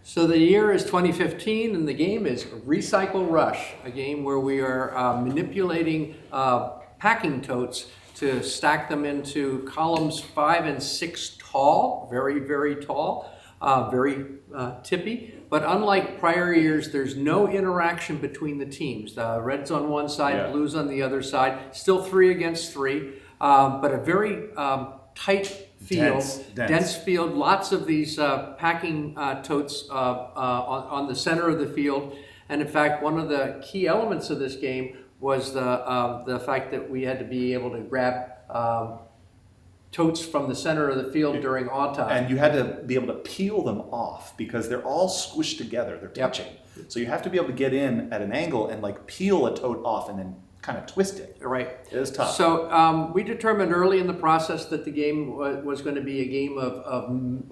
So the year is 2015, and the game is Recycle Rush, a game where we are manipulating packing totes to stack them into columns 5 and 6 tall, very, very tall, very tippy. But unlike prior years, there's no interaction between the teams. The Reds on one side, Blues on the other side. Still 3 against 3, but a very tight field, dense field, lots of these packing totes on the center of the field. And in fact, one of the key elements of this game was the fact that we had to be able to grab totes from the center of the field during odd time. And you had to be able to peel them off because they're all squished together, they're touching. So you have to be able to get in at an angle and like peel a tote off and then kind of twist it. Right. It is tough. So we determined early in the process that the game was going to be a game of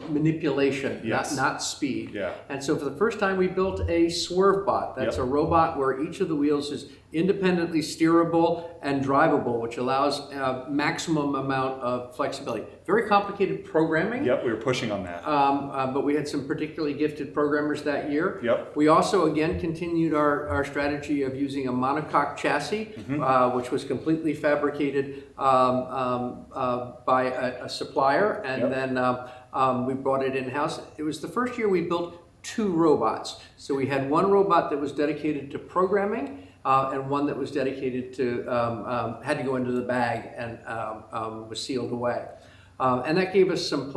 manipulation, not speed. Yeah. And so for the first time, we built a swerve bot. That's a robot where each of the wheels is independently steerable and drivable, which allows maximum amount of flexibility. Very complicated programming. Yep, we were pushing on that. But we had some particularly gifted programmers that year. Yep. We also, again, continued our strategy of using a monocoque chassis, which was completely fabricated by a supplier, and then we brought it in-house. It was the first year we built 2 robots. So we had one robot that was dedicated to programming, and one that was dedicated to, had to go into the bag and was sealed away. And that gave us some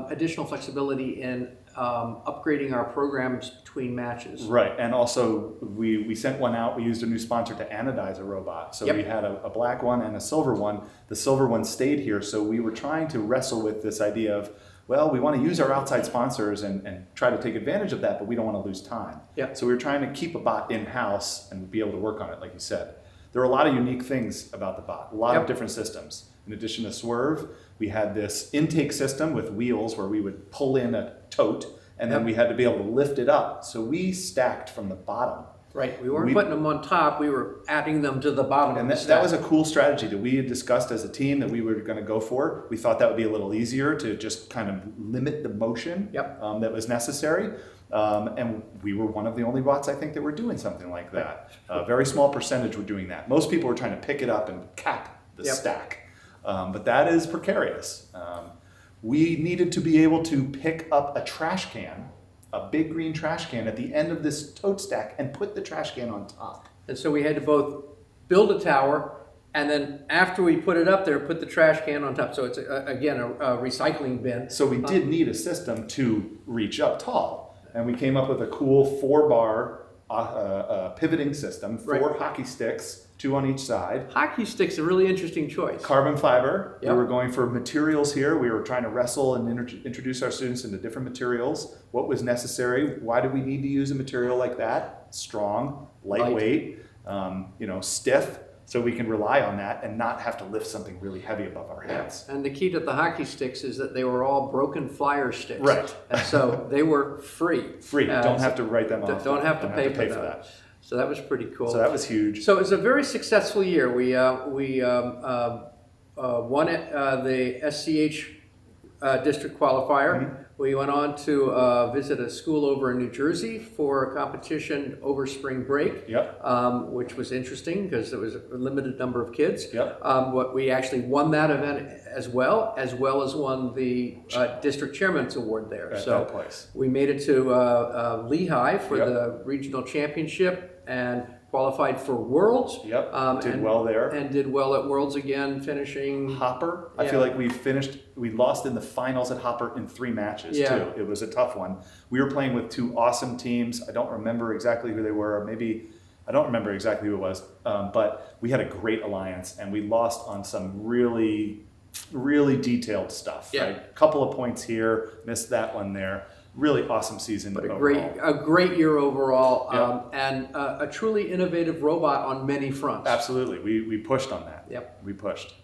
additional flexibility in upgrading our programs between matches. Right, and also we sent one out, we used a new sponsor to anodize a robot. So we had a black one and a silver one. The silver one stayed here, so we were trying to wrestle with this idea of, well, we want to use our outside sponsors and try to take advantage of that, but we don't want to lose time. So we were trying to keep a bot in-house and be able to work on it, like you said. There are a lot of unique things about the bot, a lot of different systems. In addition to Swerve, we had this intake system with wheels where we would pull in a tote, and then we had to be able to lift it up. So we stacked from the bottom. Right, we weren't putting them on top, we were adding them to the bottom. And that was a cool strategy that we had discussed as a team that we were going to go for. We thought that would be a little easier to just kind of limit the motion that was necessary. And we were one of the only bots, I think, that were doing something like that. A very small percentage were doing that. Most people were trying to pick it up and cap the stack. But that is precarious. We needed to be able to pick up a trash can, a big green trash can at the end of this tote stack and put the trash can on top. And so we had to both build a tower and then after we put it up there, put the trash can on top. So it's, again, a recycling bin. So we did need a system to reach up tall. And we came up with a cool 4-bar pivoting system, 4 hockey sticks, 2 on each side. Hockey stick's a really interesting choice. Carbon fiber. We were going for materials here. We were trying to wrestle and introduce our students into different materials. What was necessary? Why do we need to use a material like that? Strong, lightweight, stiff, so we can rely on that and not have to lift something really heavy above our heads. And the key to the hockey sticks is that they were all broken flyer sticks. Right. And so they were free. Don't have to write them off. Don't have to pay for that. So that was pretty cool. So that was huge. So it was a very successful year. We won it, the SCH district qualifier. We went on to visit a school over in New Jersey for a competition over spring break, which was interesting because there was a limited number of kids. We actually won that event as well as won the district chairman's award there. At that place. We made it to Lehigh for the regional championship and qualified for Worlds. Did well there. And did well at Worlds again, finishing... Hopper. I feel like we lost in the finals at Hopper in 3 matches too. It was a tough one. We were playing with 2 awesome teams. I don't remember exactly who they were. Maybe, I don't remember exactly who it was. But we had a great alliance and we lost on some really, really detailed stuff. Right? A couple of points here, missed that one there. Really awesome season. But a great year overall, and a truly innovative robot on many fronts. Absolutely, we pushed on that. We pushed.